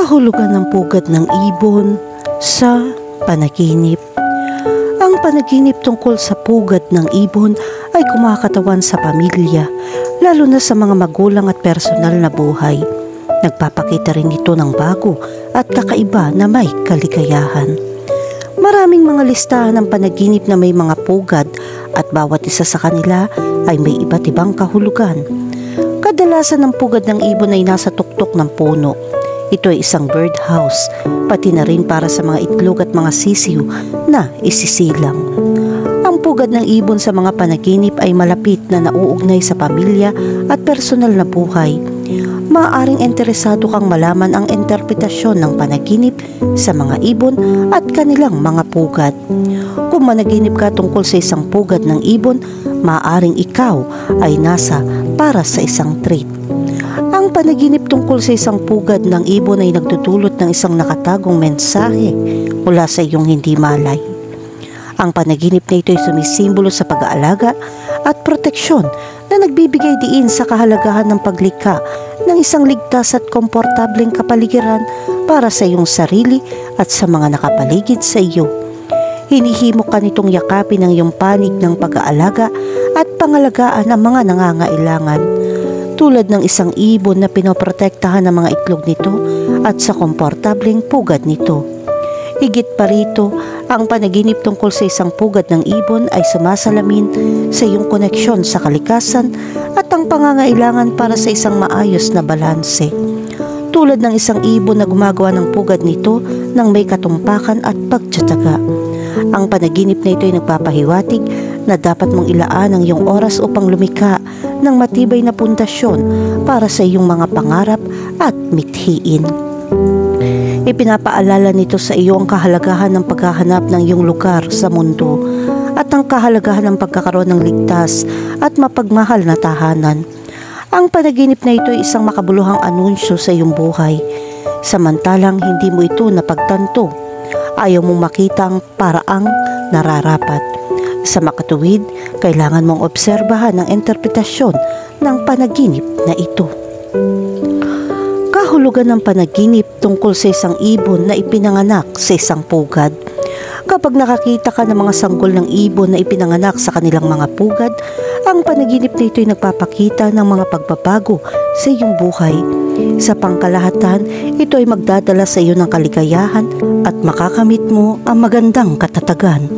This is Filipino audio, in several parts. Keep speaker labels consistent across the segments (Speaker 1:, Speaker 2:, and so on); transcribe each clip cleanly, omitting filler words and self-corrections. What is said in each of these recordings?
Speaker 1: Kahulugan ng pugad ng ibon sa panaginip. Ang panaginip tungkol sa pugad ng ibon ay kumakatawan sa pamilya, lalo na sa mga magulang at personal na buhay. Nagpapakita rin ito ng bago at kakaiba na may kaligayahan. Maraming mga listahan ng panaginip na may mga pugad at bawat isa sa kanila ay may iba't ibang kahulugan. Kadalasan ng pugad ng ibon ay nasa tuktok ng puno. Ito ay isang birdhouse, pati na rin para sa mga itlog at mga sisiw na isisilang. Ang pugad ng ibon sa mga panaginip ay malapit na nauugnay sa pamilya at personal na buhay. Maaaring interesado kang malaman ang interpretasyon ng panaginip sa mga ibon at kanilang mga pugad. Kung managinip ka tungkol sa isang pugad ng ibon, maaaring ikaw ay nasa para sa isang treat. Ang panaginip tungkol sa isang pugad ng ibon ay nagdudulot ng isang nakatagong mensahe mula sa iyong hindi malay. Ang panaginip na ito ay sumisimbolo sa pag-aalaga at proteksyon na nagbibigay diin sa kahalagahan ng paglikha ng isang ligtas at komportableng kapaligiran para sa iyong sarili at sa mga nakapaligid sa iyo. Hinihimok ka nitong yakapin ang iyong panig ng pag-aalaga at pangalagaan ng mga nangangailangan, tulad ng isang ibon na pinoprotektahan ng mga itlog nito at sa komportableng pugad nito. Higit pa rito, ang panaginip tungkol sa isang pugad ng ibon ay sumasalamin sa iyong koneksyon sa kalikasan at ang pangangailangan para sa isang maayos na balanse. Tulad ng isang ibon na gumagawa ng pugad nito ng may katumpakan at pagtsatsaga. Ang panaginip na ito ay nagpapahiwatig na dapat mong ilaan ang iyong oras upang lumikha ng matibay na pundasyon para sa iyong mga pangarap at mithiin. Ipinapaalala nito sa iyo ang kahalagahan ng paghahanap ng iyong lugar sa mundo at ang kahalagahan ng pagkakaroon ng ligtas at mapagmahal na tahanan. Ang panaginip na ito ay isang makabuluhang anunsyo sa iyong buhay, samantalang hindi mo ito napagtanto. Ayaw mong makita ang paraang nararapat. Sa makatuwid, kailangan mong obserbahan ang interpretasyon ng panaginip na ito. Kahulugan ng panaginip tungkol sa isang ibon na ipinanganak sa isang pugad. Kapag nakakita ka ng mga sanggol ng ibon na ipinanganak sa kanilang mga pugad, ang panaginip na ito ay nagpapakita ng mga pagbabago sa iyong buhay. Sa pangkalahatan, ito ay magdadala sa iyo ng kaligayahan at makakamit mo ang magandang katatagan.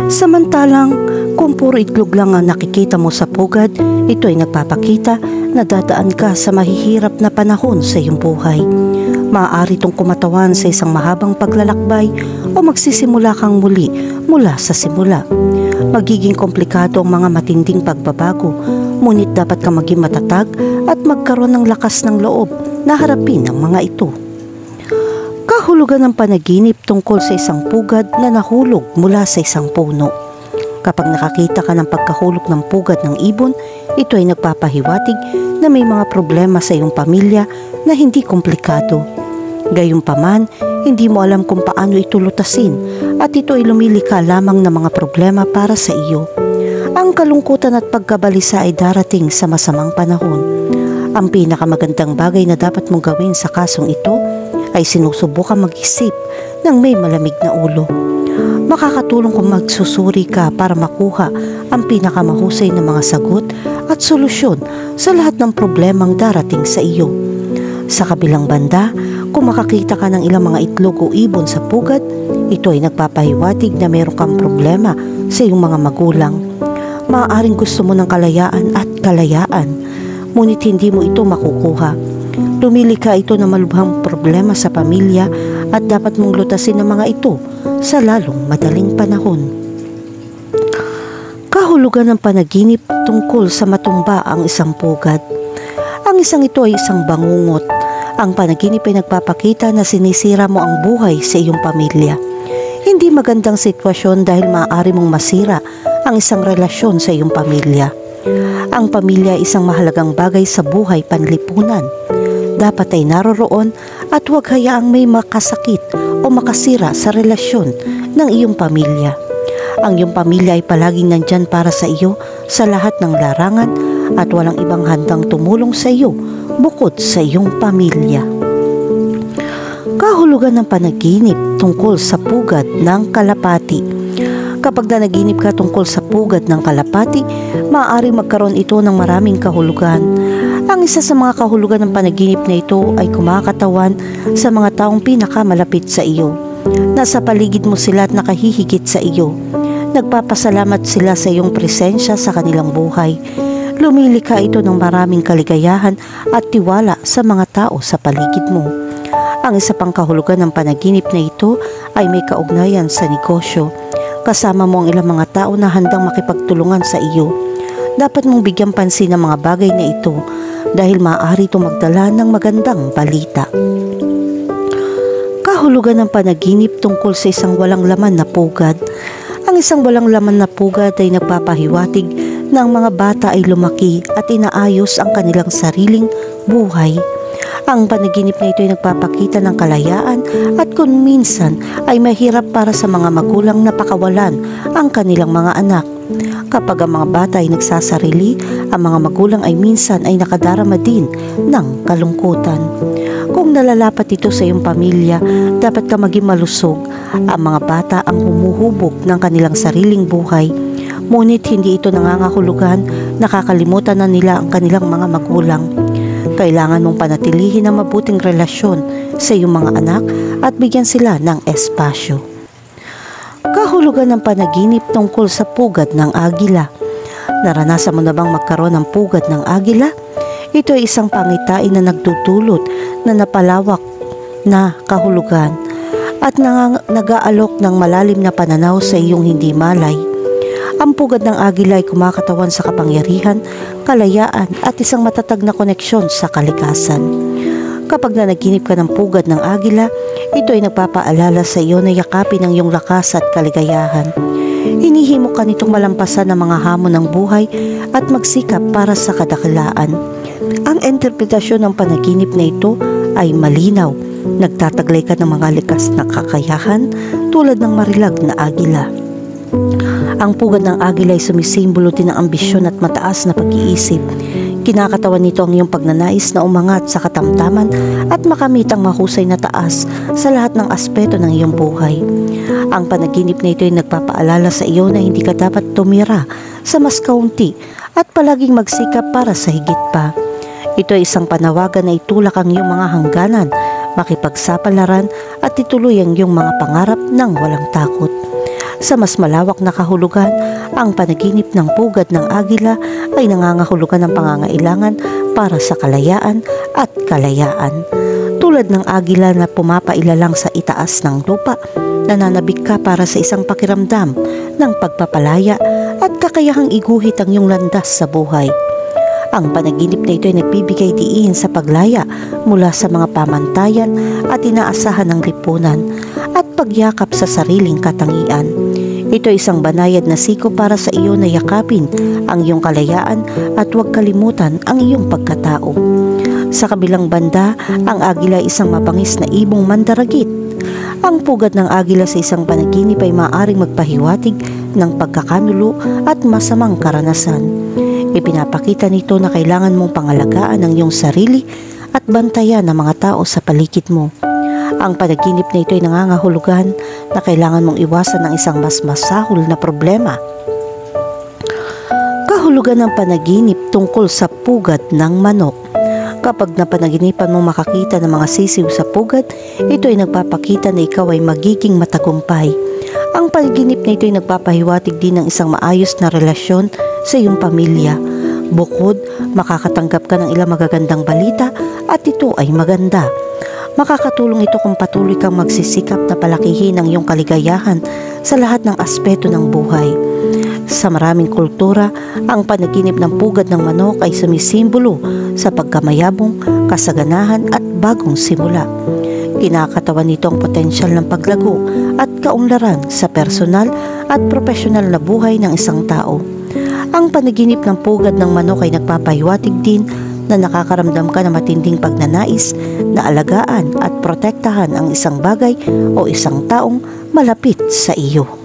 Speaker 1: Samantalang, kung puro itlog lang ang nakikita mo sa pugad, ito ay nagpapakita na dadaan ka sa mahihirap na panahon sa iyong buhay. Maaari itong kumatawan sa isang mahabang paglalakbay o magsisimula kang muli mula sa simula. Magiging komplikado ang mga matinding pagbabago, ngunit dapat kang maging matatag at magkaroon ng lakas ng loob na harapin ang mga ito. Kahulugan ng panaginip tungkol sa isang pugad na nahulog mula sa isang puno. Kapag nakakita ka ng pagkahulog ng pugad ng ibon, ito ay nagpapahiwatig na may mga problema sa iyong pamilya na hindi komplikado. Gayunpaman, hindi mo alam kung paano ito lutasin at ito ay lumilika lamang ng mga problema para sa iyo. Ang kalungkutan at pagkabalisa ay darating sa masamang panahon. Ang pinakamagandang bagay na dapat mong gawin sa kasong ito ay sinusubukan mag-isip ng may malamig na ulo. Makakatulong kung magsusuri ka para makuha ang pinakamahusay na mga sagot at solusyon sa lahat ng problemang darating sa iyo. Sa kabilang banda, kung makakita ka ng ilang mga itlog o ibon sa pugad, ito ay nagpapahiwatig na meron kang problema sa iyong mga magulang. Maaaring gusto mo ng kalayaan at kalayaan, ngunit hindi mo ito makukuha. Lumilika ito ng malubhang problema sa pamilya at dapat mong lutasin ang mga ito sa lalong madaling panahon. Kahulugan ng panaginip tungkol sa matumba ang isang pugad. Ang isang ito ay isang bangungot. Ang panaginip ay nagpapakita na sinisira mo ang buhay sa iyong pamilya. Hindi magandang sitwasyon dahil maaari mong masira ang isang relasyon sa iyong pamilya. Ang pamilya ay isang mahalagang bagay sa buhay panlipunan. Dapat ay naroroon at huwag hayaang may makasakit o makasira sa relasyon ng iyong pamilya. Ang iyong pamilya ay palaging nandyan para sa iyo sa lahat ng larangan at walang ibang handang tumulong sa iyo bukod sa iyong pamilya. Kahulugan ng panaginip tungkol sa pugad ng kalapati. Kapag nanaginip ka tungkol sa pugad ng kalapati, maaari magkaroon ito ng maraming kahulugan. Ang isa sa mga kahulugan ng panaginip na ito ay kumakatawan sa mga taong pinakamalapit sa iyo. Nasa paligid mo sila at nakahihigit sa iyo. Nagpapasalamat sila sa iyong presensya sa kanilang buhay. Lumilikha ito ng maraming kaligayahan at tiwala sa mga tao sa paligid mo. Ang isa pang kahulugan ng panaginip na ito ay may kaugnayan sa negosyo. Kasama mo ang ilang mga tao na handang makipagtulungan sa iyo. Dapat mong bigyan pansin ang mga bagay na ito dahil maaari itong magdala ng magandang balita. Kahulugan ng panaginip tungkol sa isang walang laman na pugad. Ang isang walang laman na pugad ay nagpapahiwatig na ang mga bata ay lumaki at inaayos ang kanilang sariling buhay. Ang panaginip na ito ay nagpapakita ng kalayaan at kung minsan ay mahirap para sa mga magulang na pakawalan ang kanilang mga anak. Kapag ang mga bata ay nagsasarili, ang mga magulang ay minsan ay nakadarama din ng kalungkutan. Kung nalalapat ito sa iyong pamilya, dapat ka maging malusog. Ang mga bata ang humuhubog ng kanilang sariling buhay. Ngunit hindi ito nangangahulugan, nakakalimutan na nila ang kanilang mga magulang. Kailangan mong panatilihin ang mabuting relasyon sa iyong mga anak at bigyan sila ng espasyo. Kahulugan ng panaginip tungkol sa pugad ng agila. Naranasan mo na bang magkaroon ng pugad ng agila? Ito ay isang pangitain na nagdudulot na napalawak na kahulugan at nag-aalok ng malalim na pananaw sa iyong hindi malay. Ang pugad ng agila ay kumakatawan sa kapangyarihan, kalayaan at isang matatag na koneksyon sa kalikasan. Kapag nanaginip ka ng pugad ng agila, ito ay nagpapaalala sa iyo na yakapin ang iyong lakas at kaligayahan. Hinihimok ka nitong malampasan ang mga hamon ng buhay at magsikap para sa kadakilaan. Ang interpretasyon ng panaginip na ito ay malinaw. Nagtataglay ka ng mga likas na kakayahan tulad ng marilag na agila. Ang pugad ng agila ay sumisimbolo din ng ambisyon at mataas na pag-iisip. Kinakatawan nito ang iyong pagnanais na umangat sa katamtaman at makamit ang mahusay na taas sa lahat ng aspeto ng iyong buhay. Ang panaginip na ito ay nagpapaalala sa iyo na hindi ka dapat tumira sa mas kaunti at palaging magsikap para sa higit pa. Ito ay isang panawagan na itulak ang iyong mga hangganan, makipagsapalaran at ituloy ang iyong mga pangarap ng walang takot. Sa mas malawak na kahulugan, ang panaginip ng pugad ng agila ay nangangahulugan ng pangangailangan para sa kalayaan at kalayaan. Tulad ng agila na pumapailalang sa itaas ng lupa, nananabik ka para sa isang pakiramdam ng pagpapalaya at kakayahang iguhit ang iyong landas sa buhay. Ang panaginip na ito ay nagbibigay diin sa paglaya mula sa mga pamantayan at inaasahan ng lipunan at pagyakap sa sariling katangian. Ito ay isang banayad na siko para sa iyo na yakapin ang iyong kalayaan at huwag kalimutan ang iyong pagkatao. Sa kabilang banda, ang agila ay isang mabangis na ibong mandaragit. Ang pugad ng agila sa isang panaginip ay maaaring magpahiwatig ng pagkakanulo at masamang karanasan. Ipinapakita nito na kailangan mong pangalagaan ang iyong sarili at bantayan ang mga tao sa paligid mo. Ang panaginip na ito ay nangangahulugan na kailangan mong iwasan ng isang mas masahol na problema. Kahulugan ng panaginip tungkol sa pugad ng manok. Kapag napanaginipan mong makakita ng mga sisiw sa pugad, ito ay nagpapakita na ikaw ay magiging matagumpay. Ang panaginip na ito ay nagpapahiwatig din ng isang maayos na relasyon sa iyong pamilya. Bukod, makakatanggap ka ng ilang magagandang balita at ito ay maganda. Makakatulong ito kung patuloy kang magsisikap na palakihin ang iyong kaligayahan sa lahat ng aspeto ng buhay. Sa maraming kultura, ang panaginip ng pugad ng manok ay sumisimbolo sa pagkamayabong, kasaganahan at bagong simula. Kinakatawan nito ang potensyal ng paglago at kaunlaran sa personal at profesional na buhay ng isang tao. Ang panaginip ng pugad ng manok ay nagpapahiwatig din na nakakaramdam ka ng matinding pagnanais na alagaan at protektahan ang isang bagay o isang taong malapit sa iyo.